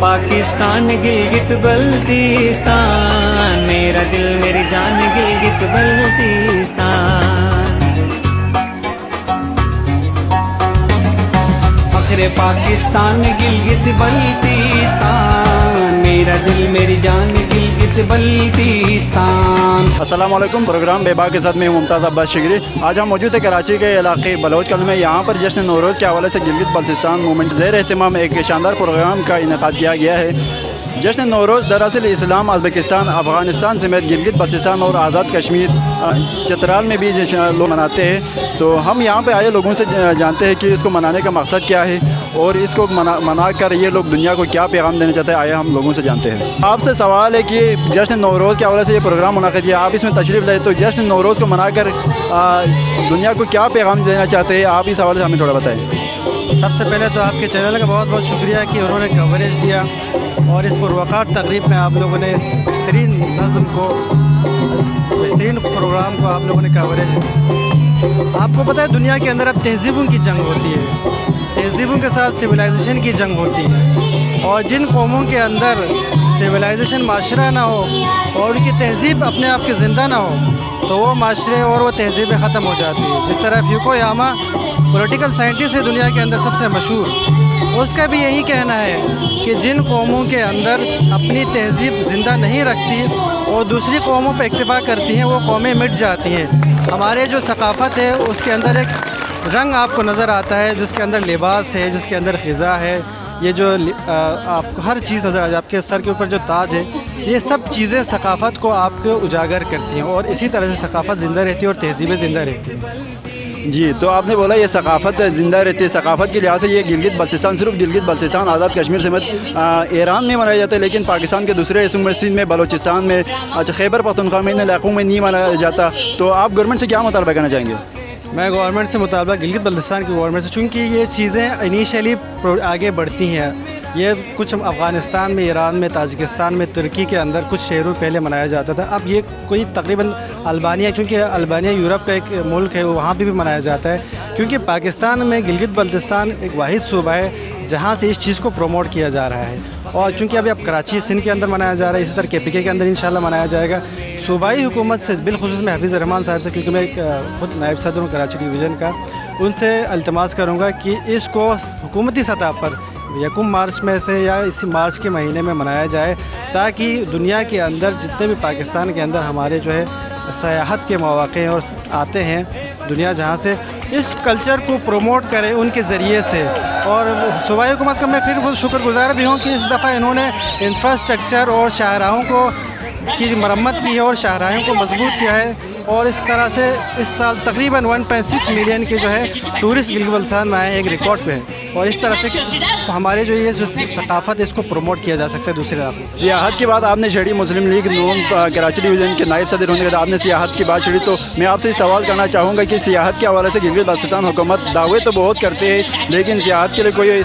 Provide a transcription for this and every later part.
پاکستان گلگت بلتستان، میرا دل میری جان گلگت بلتستان، فخر پاکستان گلگت بلتستان، میرا دل میری جان گلگت بلتستان۔ السلام علیکم، پروگرام بے باک کے ساتھ میں ہوں ممتاز عباس شگری۔ آج ہم موجود ہیں کراچی کے علاقے بلوچ کلم میں۔ یہاں پر جشن نوروز کے حوالے سے گلگت بلتستان موومنٹ زیر اہتمام ایک شاندار پروگرام کا انعقاد کیا گیا ہے۔ جشن نوروز دراصل اسلام، ازبکستان، افغانستان سمیت گلگت بلتستان اور آزاد کشمیر چترال میں بھی لوگ مناتے ہیں۔ تو ہم یہاں پہ آئے لوگوں سے جانتے ہیں کہ اس کو منانے کا مقصد کیا ہے اور اس کو منا کر یہ لوگ دنیا کو کیا پیغام دینا چاہتے ہیں۔ آئے ہم لوگوں سے جانتے ہیں۔ آپ سے سوال ہے کہ جشن نوروز کے حوالے سے یہ پروگرام منعقد کیا، آپ اس میں تشریف لائے، تو جشن نوروز کو منا کر دنیا کو کیا پیغام دینا چاہتے ہیں، آپ اس حوالے سے ہمیں تھوڑا بتائیں۔ سب سے پہلے تو آپ کے چینل کا بہت بہت شکریہ کہ انہوں نے کوریج دیا اور اس پروقار تقریب میں آپ لوگوں نے اس بہترین نظم کو، اس بہترین پروگرام کو آپ لوگوں نے کوریج دیا۔ آپ کو پتہ ہے دنیا کے اندر اب تہذیبوں کی جنگ ہوتی ہے، تہذیبوں کے ساتھ سویلائزیشن کی جنگ ہوتی ہے، اور جن قوموں کے اندر سویلائزیشن معاشرہ نہ ہو اور ان کی تہذیب اپنے آپ کے زندہ نہ ہو تو وہ معاشرے اور وہ تہذیبیں ختم ہو جاتی ہیں۔ جس طرح فیوکویاما پولیٹیکل سائنٹسٹ ہے دنیا کے اندر سب سے مشہور، اس کا بھی یہی کہنا ہے کہ جن قوموں کے اندر اپنی تہذیب زندہ نہیں رکھتی اور دوسری قوموں پہ اکتفا کرتی ہیں وہ قومیں مٹ جاتی ہیں۔ ہمارے جو ثقافت ہے اس کے اندر ایک رنگ آپ کو نظر آتا ہے، جس کے اندر لباس ہے، جس کے اندر غذا ہے، یہ جو آپ کو ہر چیز نظر آ جائے، آپ کے سر کے اوپر جو تاج ہے، یہ سب چیزیں ثقافت کو آپ کو اجاگر کرتی ہیں اور اسی طرح سے ثقافت زندہ رہتی ہے اور تہذیبیں زندہ رہتی ہیں۔ جی، تو آپ نے بولا یہ ثقافت زندہ رہتی ہے، ثقافت کے لحاظ سے یہ گلگت بلتستان، صرف گلگت بلتستان آزاد کشمیر سمیت ایران میں منایا جاتا ہے، لیکن پاکستان کے دوسرے حصوں میں، سندھ میں، بلوچستان میں، خیبر پختونخوا میں، ان علاقوں میں نہیں منایا جاتا۔ تو آپ گورنمنٹ سے کیا مطالبہ کرنا چاہیں گے؟ میں گورنمنٹ سے مطالبہ گلگت بلتستان کی گورنمنٹ سے، چونکہ یہ چیزیں انیشیلی آگے بڑھتی ہیں، یہ کچھ افغانستان میں، ایران میں، تاجکستان میں، ترکی کے اندر کچھ شہروں پہلے منایا جاتا تھا، اب یہ کوئی تقریباً البانیہ، چونکہ البانیہ یورپ کا ایک ملک ہے، وہاں پہ بھی منایا جاتا ہے، کیونکہ پاکستان میں گلگت بلتستان ایک واحد صوبہ ہے جہاں سے اس چیز کو پروموٹ کیا جا رہا ہے، اور چونکہ اب کراچی سندھ کے اندر منایا جا رہا ہے، اسی طرح کے پی کے اندر انشاءاللہ منایا جائے گا۔ صوبائی حکومت سے، بالخصوص میں حفیظ الرحمان صاحب سے، کیونکہ میں خود نائب صدر ہوں کراچی ڈویژن کا، ان سے التماس کروں گا کہ اس کو حکومتی سطح پر 1 مارچ میں سے یا اسی مارچ کے مہینے میں منایا جائے، تاکہ دنیا کے اندر جتنے بھی پاکستان کے اندر ہمارے جو ہے سیاحت کے مواقع اور آتے ہیں دنیا جہاں سے، اس کلچر کو پروموٹ کریں ان کے ذریعے سے۔ اور صوبائی حکومت کا میں پھر شکر گزار بھی ہوں کہ اس دفعہ انہوں نے انفراسٹرکچر اور شاہراہوں کی مرمت کی ہے اور شاہراہوں کو مضبوط کیا ہے، اور اس طرح سے اس سال تقریباً 1.6 ملین کے جو ہے ٹورسٹ گلگت بلتستان میں آئے ہیں، ایک ریکارڈ پہ ہے، اور اس طرح سے ہمارے جو یہ ثقافت ہے اس کو پروموٹ کیا جا سکتا ہے دوسرے علاقوں سے۔ سیاحت کی بات آپ نے چھیڑی، مسلم لیگ نون کراچی ڈویژن کے نائب صدر ہونے کے بعد آپ نے سیاحت کی بات چھیڑی، تو میں آپ سے سوال کرنا چاہوں گا کہ سیاحت کے حوالے سے گلگت بلتستان حکومت دعوے تو بہت کرتے ہیں، لیکن سیاحت کے لیے کوئی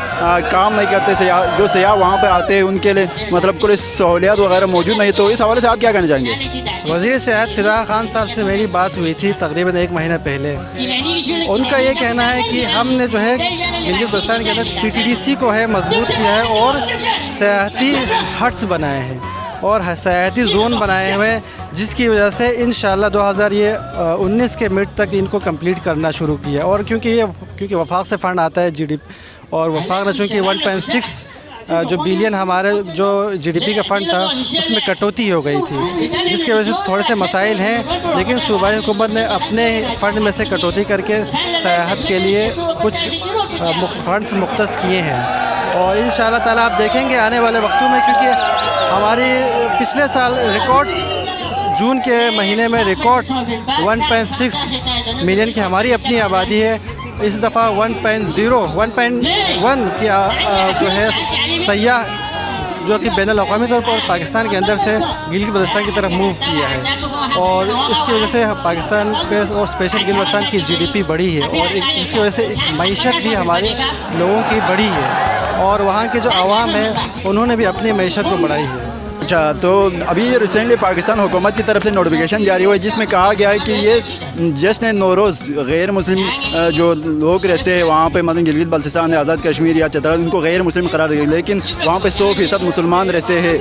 کام نہیں کرتے، جو سیاح وہاں پہ آتے ہیں ان کے لیے مطلب کوئی سہولیات وغیرہ موجود نہیں، تو اس حوالے سے آپ کیا کہنا چاہیں گے؟ وزیر سیاحت فضا خان صاحب سے میری بات ہوئی تھی تقریباً 1 مہینہ پہلے، ان کا یہ کہنا ہے کہ ہم نے جو ہے گلگت بلتستان کے اندر پی ٹی ڈی سی کو ہے مضبوط کیا ہے اور سیاحتی ہٹس بنائے ہیں اور سیاحتی زون بنائے ہوئے ہیں، جس کی وجہ سے انشاءاللہ 2019 کے مڈ تک ان کو کمپلیٹ کرنا شروع کیا، اور کیونکہ وفاق سے فنڈ آتا ہے جی ڈی پی، اور وفاق نے چونکہ 1.6 جو بلین ہمارے جو جی ڈی پی کا فنڈ تھا اس میں کٹوتی ہو گئی تھی، جس کی وجہ سے تھوڑے سے مسائل ہیں، لیکن صوبائی حکومت نے اپنے فنڈ میں سے کٹوتی کر کے سیاحت کے لیے کچھ فنڈز مختص کیے ہیں، اور انشاءاللہ تعالیٰ آپ دیکھیں گے آنے والے وقتوں میں، کیونکہ ہماری پچھلے سال ریکارڈ جون کے مہینے میں ریکارڈ 1.6 ملین کی ہماری اپنی آبادی ہے، اس دفعہ 1.1 کی جو ہے سیاح جو کہ بین الاقوامی طور پر پاکستان کے اندر سے گلگت بلتستان کی طرف موو کیا ہے، اور اس کی وجہ سے پاکستان پہ اور اسپیشل گلگت بلتستان کی جی ڈی پی بڑھی ہے، اور اس کی وجہ سے معیشت بھی ہمارے لوگوں کی بڑھی ہے، اور وہاں کے جو عوام ہیں انہوں نے بھی اپنی معیشت کو بڑھائی ہے۔ اچھا، تو ابھی ریسنٹلی پاکستان حکومت کی طرف سے نوٹیفیکیشن جاری ہوا ہے جس میں کہا گیا ہے کہ یہ جشن نوروز غیر مسلم جو لوگ رہتے ہیں وہاں پہ مطلب گلگت بلتستان آزاد کشمیر یا چترال ان کو غیر مسلم قرار دیا، لیکن وہاں پہ 100% مسلمان رہتے ہیں.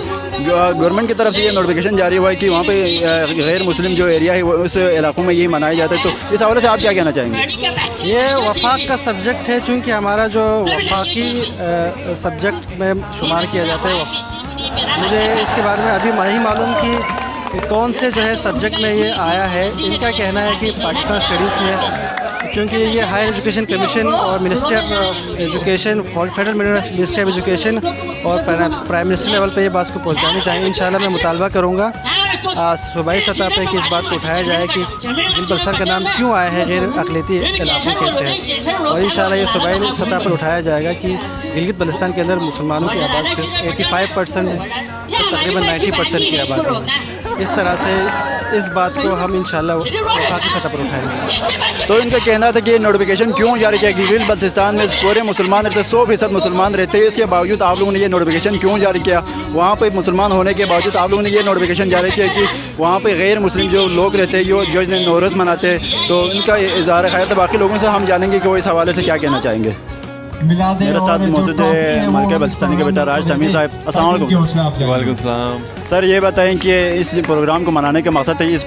گورنمنٹ کی طرف سے یہ نوٹیفیکیشن جاری ہوا ہے کہ وہاں پہ غیر مسلم جو ایریا ہے وہ اس علاقوں میں یہی منایا جاتا ہے. تو اس حوالے سے آپ کیا کہنا چاہیں گے؟ یہ وفاق کا سبجیکٹ ہے، چونکہ ہمارا جو وفاقی سبجیکٹ میں شمار کیا جاتا ہے. مجھے اس کے بارے میں ابھی نہیں معلوم کہ کون سے جو ہے سبجیکٹ میں یہ آیا ہے. ان کا کہنا ہے کہ پاکستان اسٹڈیز میں، کیونکہ یہ ہائر ایجوکیشن کمیشن اور ministry of education, federal ministry of education اور پرائم منسٹر لیول پہ یہ بات کو پہنچانی چاہیے. انشاءاللہ میں مطالبہ کروں گا صوبائی سطح پہ کہ اس بات کو اٹھایا جائے کہ گلگت بلتستان کا نام کیوں آیا ہے غیر اقلیتی علاقوں کے تحت، اور انشاءاللہ یہ صوبائی سطح پر اٹھایا جائے گا کہ گلگت بلتستان کے اندر مسلمانوں کی آبادی صرف 85% سے تقریباً 90% کی آبادی ہے. اس طرح سے اس بات کو ہم انشاءاللہ وفاقی سطح پر اٹھائیں گے. تو ان کا کہنا تھا کہ یہ نوٹیفیکیشن کیوں جاری کیا؟ گلگت بلتستان میں پورے مسلمان رہتے ہیں، 100% مسلمان رہتے ہیں، اس کے باوجود آپ لوگوں نے یہ نوٹیفیکیشن کیوں جاری کیا؟ وہاں پہ مسلمان ہونے کے باوجود آپ لوگوں نے یہ نوٹیفیکیشن جاری کیا کہ وہاں پہ غیر مسلم جو لوگ رہتے ہیں جو نوروز مناتے ہیں. تو ان کا اظہار خیال تھا. باقی لوگوں سے ہم جانیں گے کہ وہ اس حوالے سے کیا کہنا چاہیں گے. میرے ساتھ موجود ہے ملکہ بلتستانی کے بیٹا راج سمیع صاحب. السلام علیکم. وعلیکم السلام. سر یہ بتائیں کہ اس پروگرام کو منانے کا مقصد ہے، اس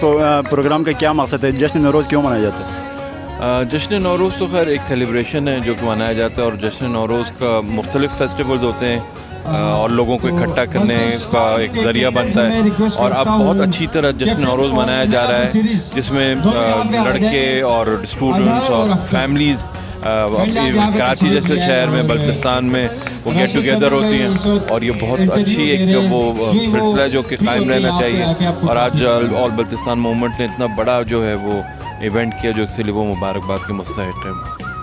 پروگرام کا کیا مقصد ہے؟ جشن نوروز کیوں منایا جاتا ہے؟ جشن نوروز تو خیر ایک سیلیبریشن ہے جو کہ منایا جاتا ہے، اور جشن نوروز کا مختلف فیسٹیولز ہوتے ہیں اور لوگوں کو اکٹھا کرنے کا ایک ذریعہ بنتا ہے. اور اب بہت اچھی طرح جشن نوروز منایا جا رہا ہے جس میں لڑکے اور اسٹوڈنٹس اور فیملیز کراچی جیسے شہر میں، بلتستان میں وہ گیٹ ٹوگیدر ہوتی ہیں، اور یہ بہت اچھی ایک جو وہ سلسلہ ہے جو کہ قائم رہنا چاہیے. اور آج آل بلتستان موومنٹ نے اتنا بڑا جو ہے وہ ایونٹ کیا جو اس لیے وہ مبارکباد کے مستحق ہے.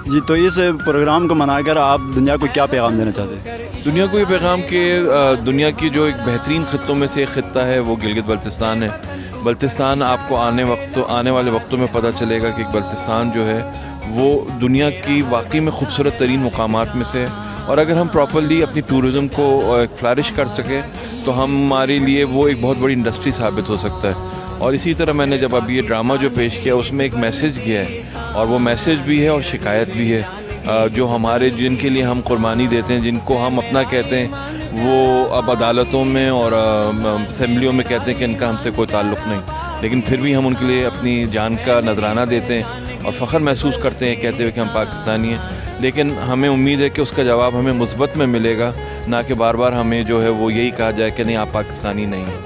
جی، تو اس پروگرام کو منا کر آپ دنیا کو کیا پیغام دینا چاہتے ہیں؟ دنیا کو یہ پیغام کہ دنیا کی جو ایک بہترین خطوں میں سے ایک خطہ ہے وہ گلگت بلتستان ہے. بلتستان آپ کو آنے والے وقتوں میں پتہ چلے گا کہ بلتستان جو ہے وہ دنیا کی واقعی میں خوبصورت ترین مقامات میں سے ہے. اور اگر ہم پراپرلی اپنی ٹورزم کو فلارش کر سکیں تو ہمارے لیے وہ ایک بہت بڑی انڈسٹری ثابت ہو سکتا ہے. اور اسی طرح میں نے جب ابھی یہ ڈرامہ جو پیش کیا اس میں ایک میسیج گیا ہے، اور وہ میسیج بھی ہے اور شکایت بھی ہے. جو ہمارے جن کے لیے ہم قربانی دیتے ہیں، جن کو ہم اپنا کہتے ہیں، وہ اب عدالتوں میں اور اسمبلیوں میں کہتے ہیں کہ ان کا ہم سے کوئی تعلق نہیں، لیکن پھر بھی ہم ان کے لیے اپنی جان کا نذرانہ دیتے ہیں اور فخر محسوس کرتے ہیں کہتے ہوئے کہ ہم پاکستانی ہیں. لیکن ہمیں امید ہے کہ اس کا جواب ہمیں مثبت میں ملے گا، نہ کہ بار بار ہمیں جو ہے وہ یہی کہا جائے کہ نہیں آپ پاکستانی نہیں ہیں.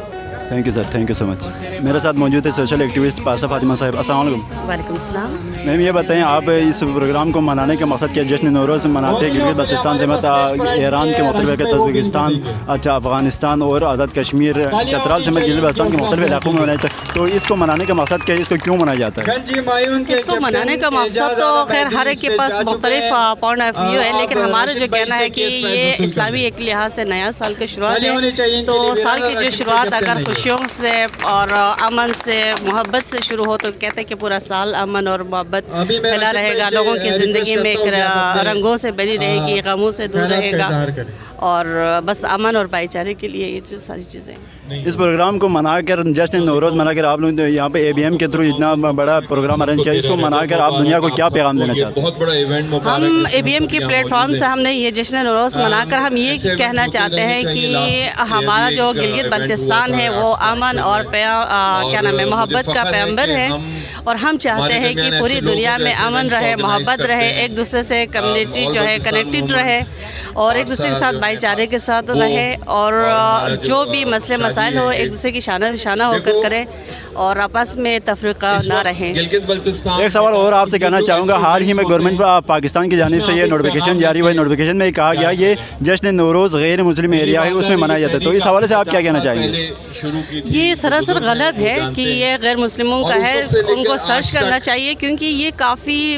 Thank you sir, thank you so much. میرے ساتھ موجود ہے سوشل ایکٹیوسٹ پارسا فاطمہ صاحب. السلام علیکم. وعلیکم السلام. میم یہ بتائیں آپ اس پروگرام کو منانے کا مقصد کیا؟ جشن نوروز مناتے ہیں گلگت بلتستان سمیت ایران کے مختلف علاقے، تاجکستان، افغانستان اور آزاد کشمیر، چترال سمیت گلگت بلتستان کے مختلف علاقوں میں منایا جاتا ہے. تو اس کو منانے کا مقصد کیا ہے؟ اس کو کیوں منایا جاتا ہے؟ اس کو منانے کا مقصد تو خیر ہر ایک کے پاس مختلف پوائنٹ آف ویو ہے، لیکن ہمارا جو کہنا ہے کہ یہ اسلامی ایک لحاظ سے نیا سال کی شروعات ہے. تو سال کی جو شروعات اگر خوشیوں سے اور امن سے، محبت سے شروع ہو تو کہتے ہیں کہ پورا سال امن اور محبت پھیلا رہے گا، لوگوں کی زندگی میں رنگوں سے بھری رہے گی، غموں سے دور رہے گا، اور بس امن اور بھائی چارے کے لیے یہ جو ساری چیزیں. اس پروگرام کو منا کر جشن نوروز منا کر آپ لوگ یہاں پہ ABM کے تھرو اتنا بڑا پروگرام ارینج کیا، اس کو منا کر آپ دنیا کو کیا پیغام دینا چاہتے ہیں؟ ہم ABM کی پلیٹ فارم سے ہم نے یہ جشن نوروز منا کر ہم یہ کہنا چاہتے ہیں کہ ہمارا جو گلگت بلتستان ہے وہ امن اور کیا نام ہے محبت کا پیغمبر ہے، اور ہم چاہتے ہیں کہ پوری دنیا میں امن رہے، محبت رہے، ایک دوسرے سے کمیونٹی جو ہے کنیکٹڈ رہے، اور ایک دوسرے کے ساتھ بھائی چارے کے ساتھ رہے، اور جو بھی مسئلے مسائل ہو ایک دوسرے کی شانہ بشانہ ہو کر کرے، اور آپس میں تفرقہ نہ رہیں. ایک سوال اور آپ سے کہنا چاہوں گا، حال ہی میں گورنمنٹ پاکستان کی جانب سے یہ نوٹیفیکیشن جاری ہوا ہے. نوٹیفیکیشن میں کہا گیا یہ جشن نوروز غیر مسلم ایریا ہے، اس میں منایا جاتا ہے. تو اس حوالے سے آپ کیا کہنا چاہیں گے؟ یہ سراسر غلط ہے کہ یہ غیر مسلموں کا ہے. ان کو سرچ کرنا چاہیے، کیونکہ یہ کافی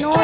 9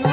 9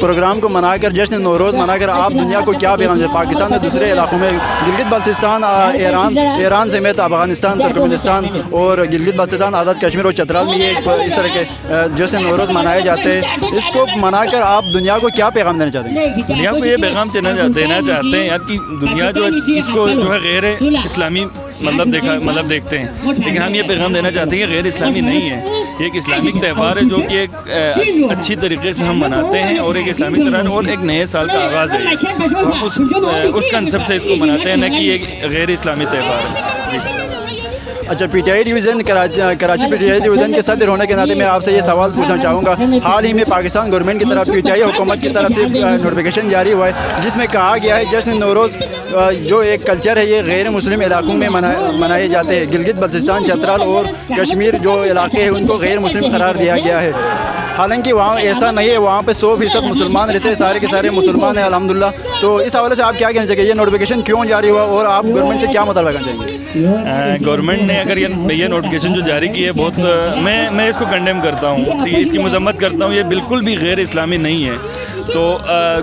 پروگرام کو منا کر, جشن نوروز منا کر آپ دنیا کو کیا پیغام دیتے؟ پاکستان میں دوسرے علاقوں میں گلگت بلتستان, ایران سمیت افغانستان, ترکمانستان اور گلگت بلتستان, آزاد کشمیر اور چترال میں یہ اس طرح کے جشن نوروز منائے جاتے ہیں. اس کو منا کر آپ دنیا کو کیا پیغام دینا چاہتے ہیں؟ دنیا کو یہ پیغام دینا چاہتے ہیں یار کہ دنیا جو ہے اس کو جو ہے غیر اسلامی مطلب دیکھتے ہیں, لیکن ہم یہ پیغام دینا چاہتے ہیں کہ غیر اسلامی نہیں ہے, یہ ایک اسلامک تہوار ہے جو کہ ایک اچھی طریقے سے ہم مناتے ہیں اور ایک اسلامک تہوار اور ایک نئے سال کا آغاز ہے. ہم اس کنسپٹ سے اس کو مناتے ہیں, نہ کہ یہ غیر اسلامی تہوار ہے. اچھا, P T I division Karachi P T I division کے صدر ہونے کے ناطے میں آپ سے یہ سوال پوچھنا چاہوں گا. حال ہی میں پاکستان گورنمنٹ کی طرف پی ٹی آئی حکومت کی طرف سے نوٹیفیکیشن جاری ہوا ہے جس میں کہا گیا ہے جشن نوروز جو ایک کلچر ہے یہ غیر مسلم علاقوں میں منائے جاتے ہیں. گلگت بلتستان, چترال اور کشمیر جو علاقے ہیں ان کو غیر مسلم قرار دیا گیا ہے. حالانکہ وہاں ایسا نہیں ہے, وہاں پہ 100% مسلمان رہتے ہیں, سارے کے سارے مسلمان ہیں الحمدللہ. تو اس حوالے سے آپ کیا کہنا چاہیے, یہ نوٹیفیکیشن کیوں جاری ہوا اور آپ گورنمنٹ سے کیا مطالبہ کرنا چاہیں گے؟ گورنمنٹ نے اگر یہ نوٹیفیکیشن جو جاری کی ہے بہت میں اس کو کنڈیم کرتا ہوں, اس کی مذمت کرتا ہوں. یہ بالکل بھی غیر اسلامی نہیں ہے. تو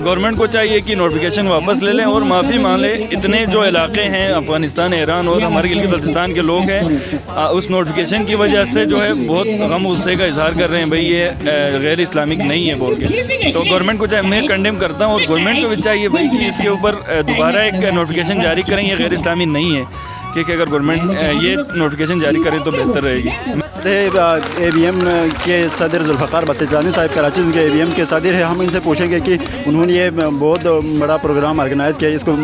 گورنمنٹ کو چاہیے کہ نوٹیفیکیشن واپس لے لیں اور معافی مان لیں. اتنے جو علاقے ہیں افغانستان, ایران اور ہمارے گلگت بلتستان کے لوگ ہیں, اس نوٹیفیکیشن کی وجہ سے جو ہے بہت غم غصے کا اظہار کر رہے ہیں بھائی یہ غیر اسلامک نہیں ہے بول کے. تو گورنمنٹ کو چاہیے, میں کنڈیم کرتا ہوں, اور گورنمنٹ کو بھی چاہیے بھائی کہ اس کے اوپر دوبارہ ایک نوٹیفیکیشن جاری کریں. یہ غیر اسلامی نہیں ہے, کیونکہ اگر گورنمنٹ یہ نوٹیفیکیشن جاری کرے تو بہتر رہے گی. اے بی ایم کے صدر ذوالفقار بلتستانی صاحب کراچی کے اے بی ایم کے صدر ہیں, ہم ان سے پوچھیں گے کہ انہوں نے یہ بہت بڑا پروگرام آرگنائز کیا ہے, اس کو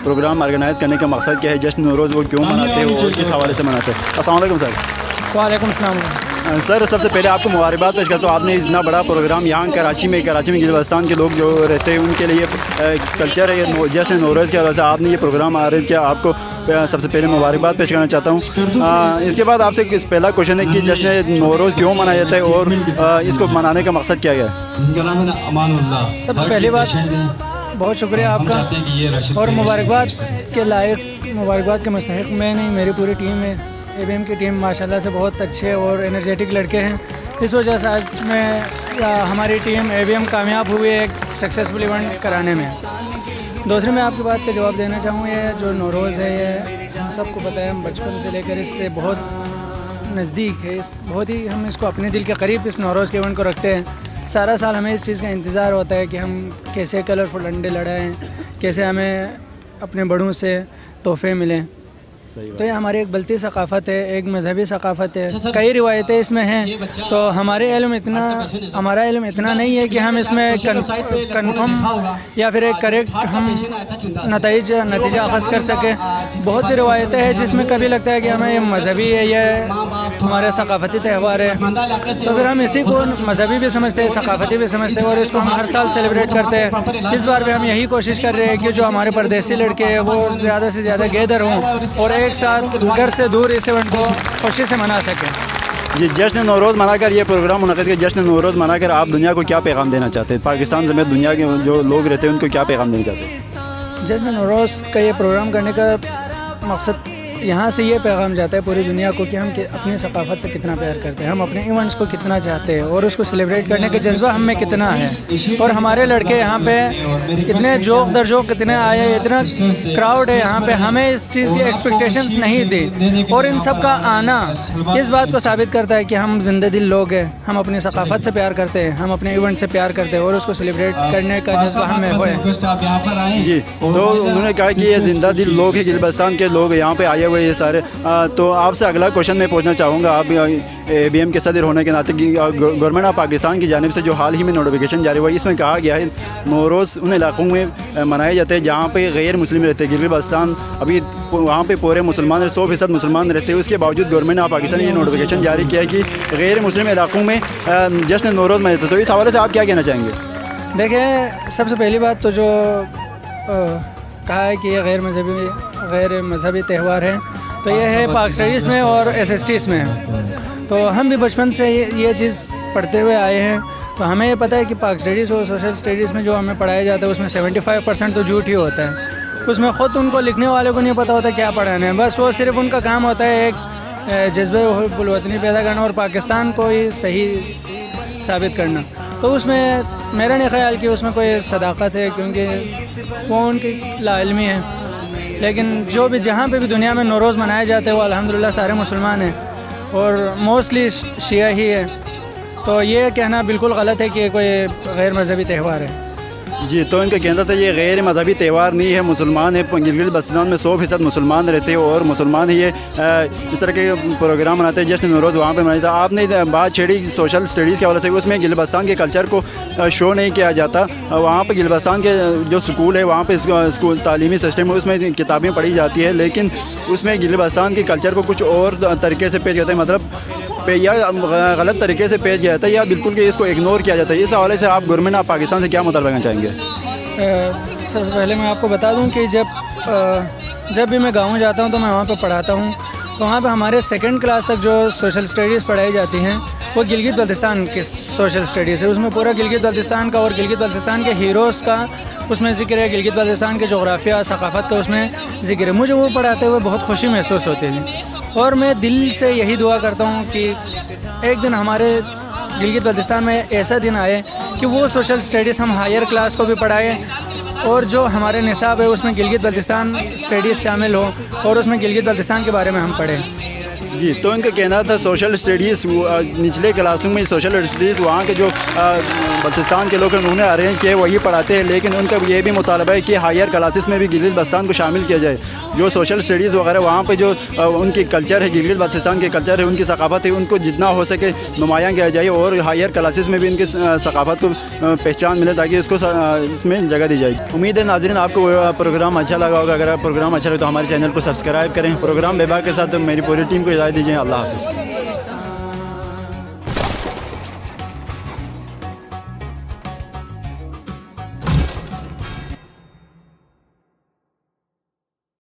پروگرام آرگنائز کرنے کا مقصد کیا ہے, جشن نوروز وہ کیوں مناتے ہیں اور کس حوالے سے مناتے ہیں؟ السلام علیکم سر. وعلیکم السلام. سر, سب سے پہلے آپ کو مبارکباد پیش کرتا ہوں, آپ نے اتنا بڑا پروگرام یہاں کراچی میں گلگت بلتستان کے لوگ جو رہتے ہیں ان کے لیے کلچر ہے جشن نوروز کے حوالے سے آپ نے یہ پروگرام آرگنائز کیا. آپ کو سب سے پہلے مبارکباد پیش کرنا چاہتا ہوں. اس کے بعد آپ سے پہلا کوشچن ہے کہ جشن نوروز کیوں منایا جاتا ہے اور اس کو منانے کا مقصد کیا ہے؟ سب سے پہلی بات بہت شکریہ آپ کا, اور مبارکباد کے لائق, مبارکباد کے مستحق میں نہیں, میری پوری ٹیم ہے. اے بی ایم کی ٹیم ماشاءاللہ سے بہت اچھے اور انرجیٹک لڑکے ہیں. اس وجہ سے آج میں ہماری ٹیم اے بی ایم کامیاب ہوئی ہے ایک سکسیزفل ایونٹ کرانے میں. دوسرے میں آپ کی بات کا جواب دینا چاہوں, یہ جو نوروز ہے یہ ہم سب کو پتہ ہے, ہم بچپن سے لے کر اس سے بہت نزدیک ہے, بہت ہی ہم اس کو اپنے دل کے قریب اس نوروز کے ایونٹ کو رکھتے ہیں. سارا سال ہمیں اس چیز کا انتظار ہوتا ہے کہ ہم کیسے کلرفل انڈے لڑائیں, کیسے ہمیں اپنے بڑوں سے تحفے ملیں. تو یہ ہماری ایک بلتی ثقافت ہے, ایک مذہبی ثقافت ہے, کئی روایتیں اس میں ہیں. تو ہمارا علم اتنا نہیں ہے کہ ہم اس میں کنفرم یا پھر ایک کریکٹ ہم نتیجہ اخذ کر سکیں. بہت سی روایتیں ہیں جس میں کبھی لگتا ہے کہ ہمیں یہ مذہبی ہے, یہ ہمارا ثقافتی تہوار ہے, تو پھر ہم اسی کو مذہبی بھی سمجھتے ہیں, ثقافتی بھی سمجھتے ہیں, اور اس کو ہم ہر سال سیلیبریٹ کرتے ہیں. اس بار بھی ہم یہی کوشش کر رہے ہیں کہ جو ہمارے پردیسی لڑکے ہیں وہ زیادہ سے زیادہ گیدر ہوں اور ایک ساتھ گھر سے دور اس ایونٹ کو خوشی سے منا سکیں. یہ جشن نوروز منا کر, یہ پروگرام منعقد کیا, جشن نوروز منا کر آپ دنیا کو کیا پیغام دینا چاہتے ہیں؟ پاکستان سمیت دنیا کے جو لوگ رہتے ہیں ان کو کیا پیغام دینا چاہتے ہیں؟ جشن نوروز کا یہ پروگرام کرنے کا مقصد یہاں سے یہ پیغام جاتا ہے پوری دنیا کو کہ ہم اپنی ثقافت سے کتنا پیار کرتے ہیں, ہم اپنے ایونٹس کو کتنا چاہتے ہیں اور اس کو سیلیبریٹ کرنے کا جذبہ ہم میں کتنا ہے. اور ہمارے لڑکے یہاں پہ اتنے جوق در جوق کتنے آئے, اتنا کراؤڈ ہے یہاں پہ, ہمیں اس چیز کی ایکسپیکٹیشنز نہیں دی, اور ان سب کا آنا اس بات کو ثابت کرتا ہے کہ ہم زندہ دل لوگ ہیں, ہم اپنی ثقافت سے پیار کرتے ہیں, ہم اپنے ایونٹ سے پیار کرتے ہیں اور اس کو سیلیبریٹ کرنے کا جذبہ ہمیں ہے. جی, تو انہوں نے کہا کہ یہ زندہ دل لوگ ہیں, گلگت بلتستان کے لوگ یہاں پہ آئے ہوئے یہ سارے. تو آپ سے اگلا کوشچن میں پوچھنا چاہوں گا, آپ اے بی ایم کے صدر ہونے کے ناطے گورنمنٹ آف پاکستان کی جانب سے جو حال ہی میں نوٹیفیکیشن جاری ہوا, اس میں کہا گیا ہے نوروز ان علاقوں میں منائے جاتے ہیں جہاں پہ غیر مسلم رہتے ہیں. گلگت بلتستان ابھی وہاں پہ پورے مسلمان 100% مسلمان رہتے ہیں, اس کے باوجود گورنمنٹ آف پاکستان نے یہ نوٹیفیکیشن جاری کیا ہے کہ غیر مسلم علاقوں میں جشن نوروز مناتے ہیں. تو اس حوالے سے آپ کیا کہنا چاہیں گے؟ دیکھیں, سب سے پہلی بات تو جو کہا ہے کہ یہ غیر مذہبی تہوار ہے, تو یہ ہے پاک اسٹڈیز میں اور ایس ایس ٹیز میں. تو ہم بھی بچپن سے یہ چیز پڑھتے ہوئے آئے ہیں, تو ہمیں یہ پتہ ہے کہ پاک اسٹڈیز اور سوشل اسٹڈیز میں جو ہمیں پڑھایا جاتا ہے اس میں 75% تو جھوٹ ہی ہوتا ہے. اس میں خود ان کو لکھنے والے کو نہیں پتہ ہوتا کیا پڑھانا ہے, بس وہ صرف ان کا کام ہوتا ہے ایک جذبہ حب الوطنی پیدا کرنا اور پاکستان کو ہی صحیح ثابت کرنا. تو اس میں میرا نہیں خیال کہ اس میں کوئی صداقت ہے، کیونکہ وہ ان کی لا علمی ہے. لیکن جو بھی جہاں پہ بھی دنیا میں نوروز منائے جاتے ہیں وہ الحمدللہ سارے مسلمان ہیں اور موسٹلی شیعہ ہی ہے. تو یہ کہنا بالکل غلط ہے کہ کوئی غیر مذہبی تہوار ہے. جی، تو ان کا کہنا تھا یہ غیر مذہبی تہوار نہیں ہے، مسلمان ہے. گلگت بلتستان میں 100% مسلمان رہتے ہیں اور مسلمان ہی اس طرح کے پروگرام مناتے ہیں. جشن نوروز وہاں پہ منایا تھا. آپ نے بات چھیڑی سوشل اسٹڈیز کے حوالے سے، اس میں گلگت بلتستان کے کلچر کو شو نہیں کیا جاتا. وہاں پہ گلگت بلتستان کے جو اسکول ہے وہاں پہ اسکول تعلیمی سسٹم ہے، اس میں کتابیں پڑھی جاتی ہے، لیکن اس میں گلگت بلتستان کے کلچر کو کچھ اور طریقے سے پیش کرتے ہیں، مطلب یا غلط طریقے سے پیش کیا جاتا ہے یا بالکل کہ اس کو اگنور کیا جاتا ہے. اس حوالے سے آپ گورنمنٹ آف پاکستان سے کیا مطالبہ کرنا چاہیں گے؟ سب سے پہلے میں آپ کو بتا دوں کہ جب بھی میں گاؤں جاتا ہوں تو میں وہاں پہ پڑھاتا ہوں. تو وہاں پہ ہمارے 2nd کلاس تک جو سوشل اسٹڈیز پڑھائی جاتی ہیں وہ گلگت بلتستان کی سوشل اسٹڈیز ہے. اس میں پورا گلگت بلتستان کا اور گلگت بلتستان کے ہیروز کا اس میں ذکر ہے، گلگت بلتستان کے جغرافیہ ثقافت کا اس میں ذکر ہے. مجھے وہ پڑھاتے ہوئے بہت خوشی محسوس ہوتی ہے اور میں دل سے یہی دعا کرتا ہوں کہ ایک دن ہمارے گلگت بلتستان میں ایسا دن آئے کہ وہ سوشل اسٹڈیز ہم ہائر کلاس کو بھی پڑھائیں اور جو ہمارے نصاب ہے اس میں گلگت بلتستان اسٹڈیز شامل ہو اور اس میں گلگت بلتستان کے بارے میں ہم پڑھیں. جی، تو ان کا کہنا تھا سوشل اسٹڈیز نچلے کلاسوں میں سوشل اسٹڈیز وہاں کے جو بلتستان کے لوگ انہوں نے ارینج کیے وہی پڑھاتے ہیں، لیکن ان کا یہ بھی مطالبہ ہے کہ ہائر کلاسز میں بھی گلگت بلتستان کو شامل کیا جائے. جو سوشل اسٹڈیز وغیرہ وہاں پہ جو ان کی کلچر ہے، گلگت بلتستان کے کلچر ہے، ان کی ثقافت ہے، ان کو جتنا ہو سکے نمایاں کیا جائے اور ہائر کلاسز میں بھی ان کی ثقافت کو پہچان ملے تاکہ اس کو اس میں جگہ دی جائے. امید ہے ناظرین آپ کو پروگرام اچھا لگا ہوگا. اگر پروگرام اچھا لگے تو ہمارے چینل کو سبسکرائب کریں. پروگرام بے باک کے ساتھ میری پوری ٹیم کو ہدایت دیجیے. اللہ حافظ.